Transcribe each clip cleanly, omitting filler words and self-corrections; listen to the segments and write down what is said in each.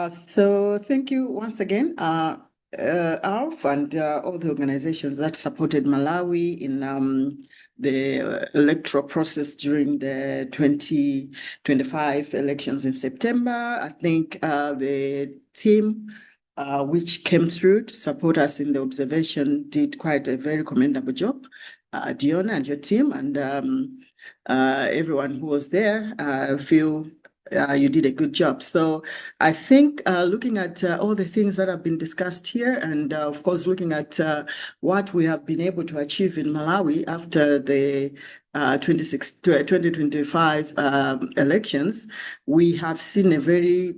So thank you once again, ALF and all the organizations that supported Malawi in the electoral process during the 2025 elections in September. I think the team which came through to support us in the observation did quite a very commendable job. Diona and your team and everyone who was there, I feel you did a good job. So I think looking at all the things that have been discussed here, and of course, looking at what we have been able to achieve in Malawi after the 2025 elections, we have seen a very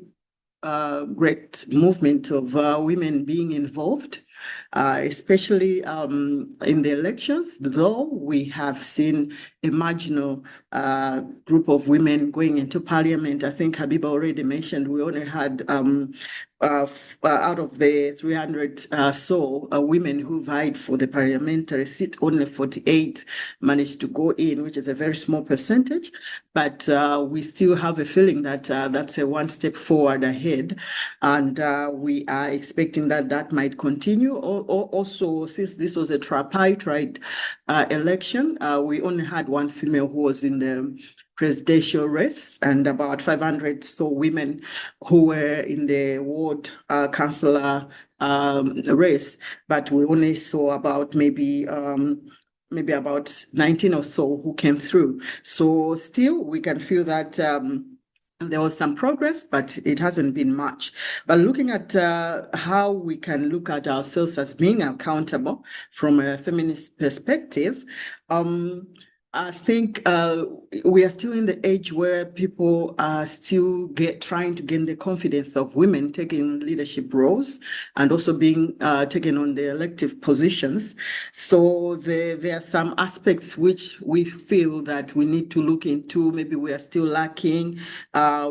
great movement of women being involved. Especially in the elections, though we have seen a marginal group of women going into parliament. I think Habiba already mentioned we only had out of the 300 women who vied for the parliamentary seat, only 48 managed to go in, which is a very small percentage. But we still have a feeling that that's a one step forward ahead. And we are expecting that that might continue. Also, since this was a tripartite election, we only had one female who was in the presidential race and about 500 women who were in the ward councillor race, but we only saw about maybe about 19 or so who came through. So still we can feel that there was some progress, but it hasn't been much. But looking at how we can look at ourselves as being accountable from a feminist perspective, I think we are still in the age where people are still trying to gain the confidence of women taking leadership roles and also being taken on the elective positions. So there are some aspects which we feel that we need to look into. Maybe we are still lacking.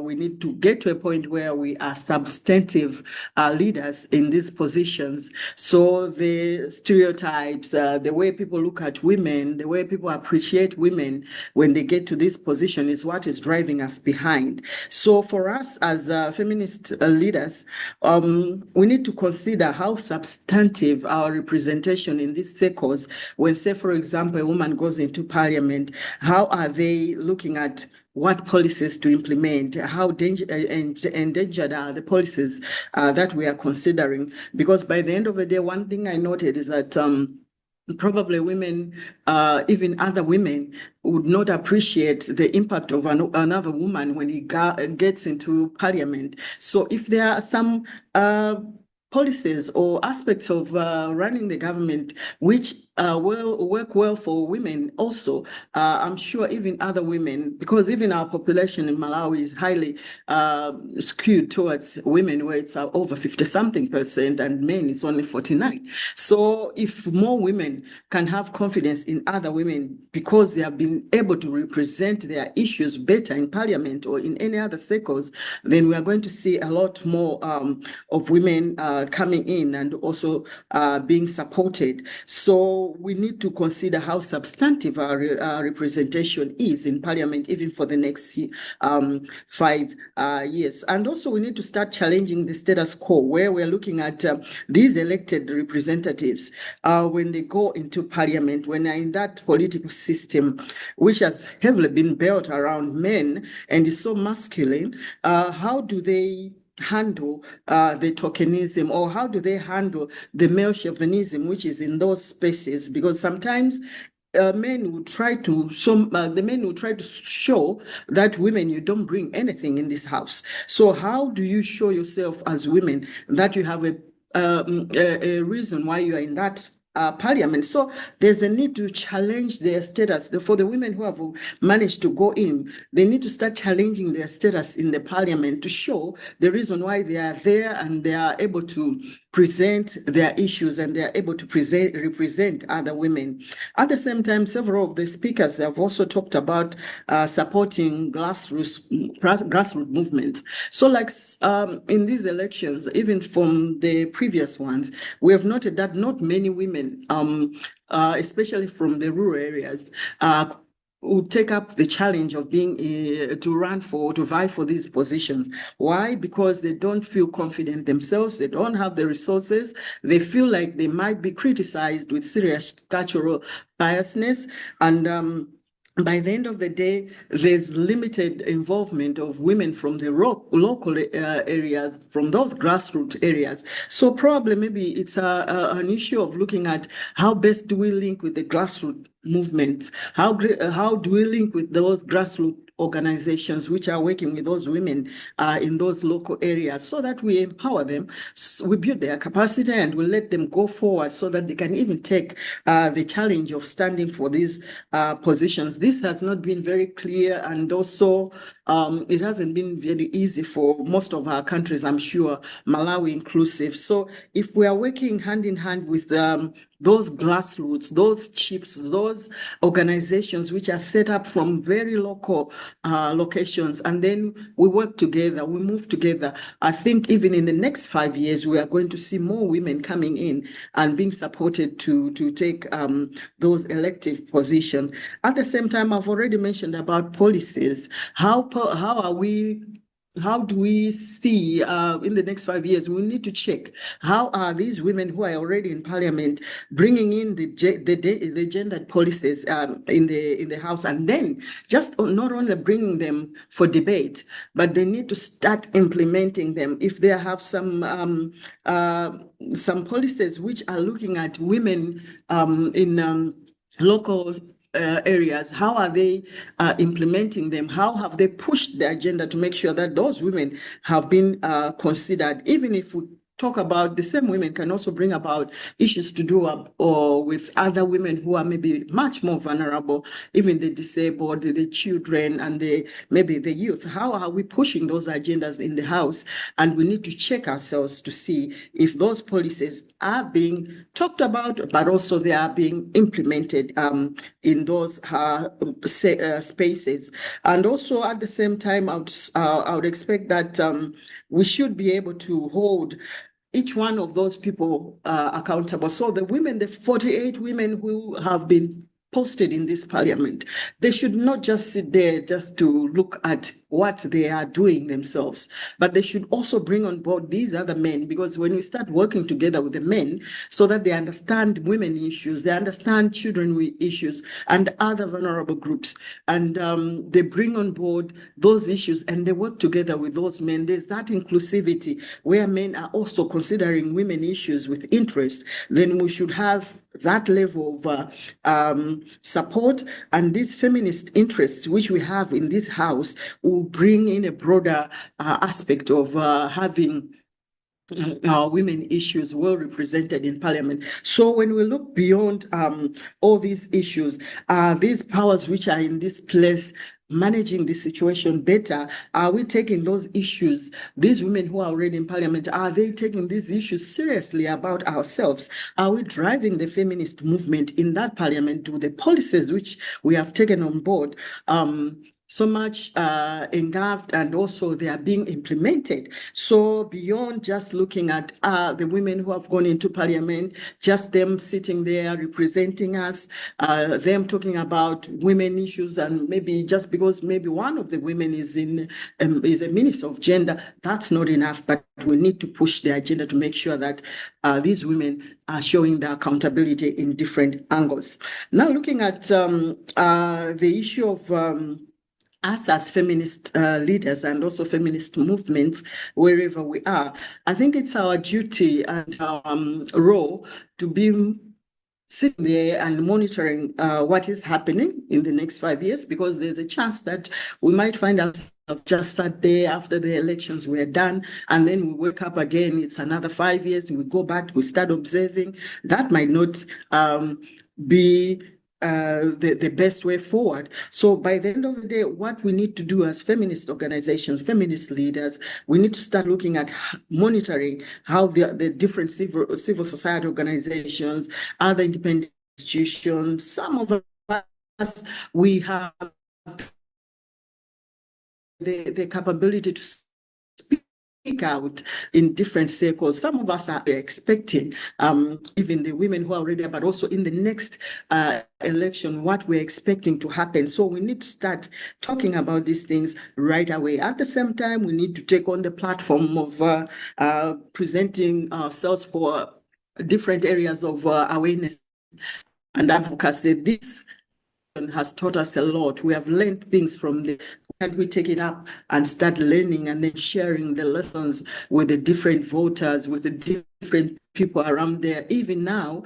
We need to get to a point where we are substantive leaders in these positions. So the stereotypes, the way people look at women, the way people appreciate women when they get to this position is what is driving us behind. So for us as feminist leaders, we need to consider how substantive our representation in these circles. When, say, for example, a woman goes into parliament, how are they looking at what policies to implement, how endangered are the policies that we are considering? Because by the end of the day, one thing I noted is that probably women, even other women, would not appreciate the impact of another woman when he gets into parliament. So if there are some policies or aspects of running the government which will work well for women also, I'm sure even other women, because even our population in Malawi is highly skewed towards women, where it's over 50-something%, and men it's only 49. So if more women can have confidence in other women because they have been able to represent their issues better in parliament or in any other circles, then we are going to see a lot more of women coming in and also being supported. So we need to consider how substantive our representation is in parliament, even for the next 5 years. And also we need to start challenging the status quo, where we're looking at these elected representatives when they go into parliament, when they're in that political system, which has heavily been built around men and is so masculine. How do they handle the tokenism, or how do they handle the male chauvinism which is in those spaces? Because sometimes men will try to show that women, you don't bring anything in this house. So how do you show yourself as women that you have a reason why you are in that parliament? So there's a need to challenge their status. For the women who have managed to go in, they need to start challenging their status in the parliament to show the reason why they are there, and they are able to present their issues, and they are able to represent other women. At the same time, several of the speakers have also talked about supporting grassroots movements. So like in these elections, even from the previous ones, we have noted that not many women, especially from the rural areas, who take up the challenge of being to vie for these positions. Why? Because they don't feel confident themselves. They don't have the resources. They feel like they might be criticized with serious cultural biasness, and by the end of the day, there's limited involvement of women from the local areas, from those grassroots areas. So probably maybe it's an issue of looking at how best do we link with the grassroots movements? How do we link with those grassroots organizations which are working with those women in those local areas, so that we empower them, we build their capacity, and we let them go forward so that they can even take the challenge of standing for these positions. This has not been very clear, and also it hasn't been very easy for most of our countries, I'm sure, Malawi inclusive. So if we are working hand in hand with those grassroots, those chiefs, those organizations which are set up from very local locations, and then we work together, we move together, I think even in the next 5 years, we are going to see more women coming in and being supported to take those elective positions. At the same time, I've already mentioned about policies. How do we see in the next 5 years? We need to check how are these women who are already in parliament bringing in the gendered policies in the house, and then just not only bringing them for debate, but they need to start implementing them. If they have some policies which are looking at women in local areas, how are they implementing them? How have they pushed the agenda to make sure that those women have been considered? Even if we talk about the same women can also bring about issues to do or with other women who are maybe much more vulnerable, even the disabled, the children, and maybe the youth. How are we pushing those agendas in the House? And we need to check ourselves to see if those policies are being talked about, but also they are being implemented in those spaces. And also at the same time, I would expect that we should be able to hold each one of those people accountable. So the 48 women who have been posted in this parliament, they should not just sit there just to look at what they are doing themselves, but they should also bring on board these other men, because when we start working together with the men so that they understand women issues, they understand children issues and other vulnerable groups, and they bring on board those issues and they work together with those men, there's that inclusivity where men are also considering women issues with interest, then we should have that level of support, and these feminist interests which we have in this House will bring in a broader aspect of having women issues well represented in parliament. So when we look beyond all these issues, these powers which are in this place managing the situation better, are we taking those issues, these women who are already in parliament, are they taking these issues seriously about ourselves? Are we driving the feminist movement in that parliament? Do the policies which we have taken on board so much engulfed, and also they are being implemented? So beyond just looking at the women who have gone into parliament, just them sitting there representing us, them talking about women issues, and maybe just because maybe one of the women is is a minister of gender, that's not enough. But we need to push the agenda to make sure that these women are showing their accountability in different angles. Now, looking at the issue of us as feminist leaders and also feminist movements, wherever we are, I think it's our duty and role to be sitting there and monitoring what is happening in the next 5 years, because there's a chance that we might find ourselves just sat there after the elections were done, and then we wake up again, it's another 5 years, and we go back, we start observing. That might not be the best way forward. So by the end of the day, what we need to do as feminist organizations, feminist leaders, we need to start looking at monitoring how the different civil society organizations, other independent institutions, some of us, we have the capability to speak out in different circles. Some of us are expecting, even the women who are already there, but also in the next election, what we're expecting to happen. So we need to start talking about these things right away. At the same time, we need to take on the platform of presenting ourselves for different areas of awareness and advocacy. This has taught us a lot. We have learned things from the, and we take it up and start learning and then sharing the lessons with the different voters, with the different people around there. Even now,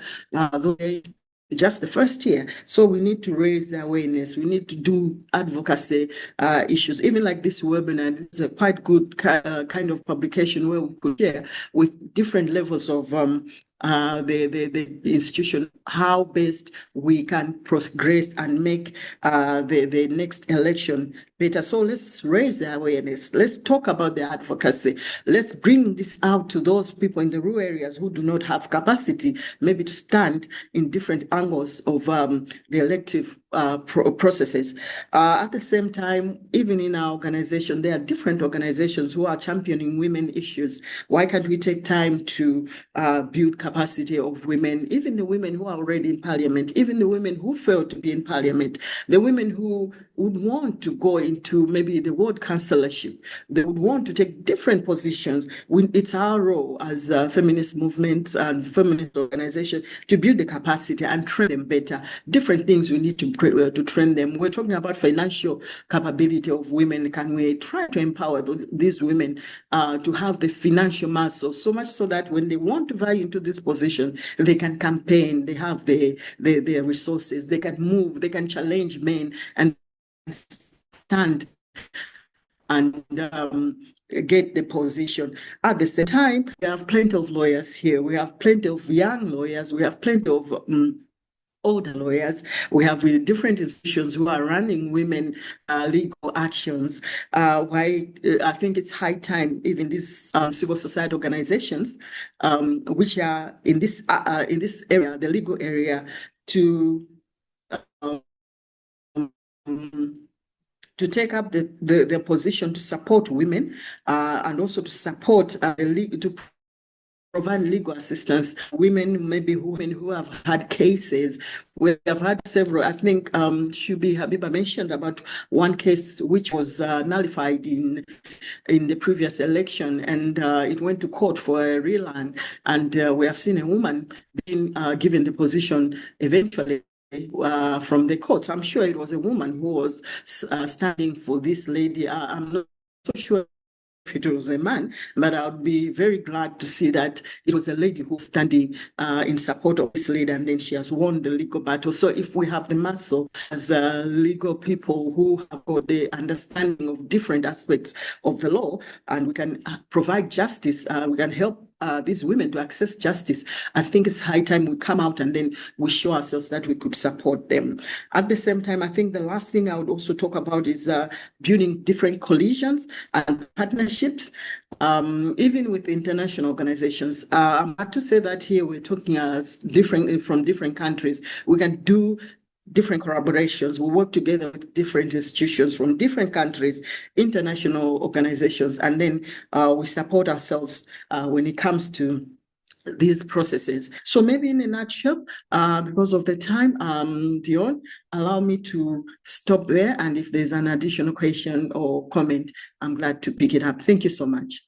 just the first year. So we need to raise the awareness. We need to do advocacy issues. Even like this webinar, it's a quite good kind of publication where we could share with different levels of the institution, how best we can progress and make the next election better. So let's raise the awareness. Let's talk about the advocacy. Let's bring this out to those people in the rural areas who do not have capacity, maybe to stand in different angles of the elective processes. At the same time, even in our organization, there are different organizations who are championing women issues. Why can't we take time to build capacity of women, even the women who are already in parliament, even the women who fail to be in parliament, the women who would want to go into maybe the ward councillorship, they would want to take different positions. It's our role as a feminist movement and feminist organization to build the capacity and train them better. Different things we need to train them. We're talking about financial capability of women. Can we try to empower these women to have the financial muscle, so much so that when they want to vie into this position, they can campaign, they have the resources, they can move, they can challenge men and stand and get the position. At the same time, we have plenty of lawyers here. We have plenty of young lawyers. We have plenty of older lawyers. We have with different institutions who are running women legal actions. Why I think it's high time, even these civil society organizations, which are in this area, the legal area, to take up the position to support women and also to support to provide legal assistance. Women, maybe women who have had cases. We have had several. I think Shubi Habiba mentioned about one case which was nullified in the previous election, and it went to court for a reland. And we have seen a woman being given the position eventually from the courts. I'm sure it was a woman who was standing for this lady. I'm not so sure if it was a man, but I would be very glad to see that it was a lady who was standing in support of this lady, and then she has won the legal battle. So if we have the muscle as legal people who have got the understanding of different aspects of the law, and we can provide justice, we can help these women to access justice, I think it's high time we come out and then we show ourselves that we could support them. At the same time, I think the last thing I would also talk about is building different coalitions and partnerships, even with international organizations. I'm glad to say that here we're talking as from different countries. We can do different collaborations. We work together with different institutions from different countries, international organizations, and then we support ourselves when it comes to these processes. So maybe in a nutshell, because of the time, Dion, allow me to stop there. And if there's an additional question or comment, I'm glad to pick it up. Thank you so much.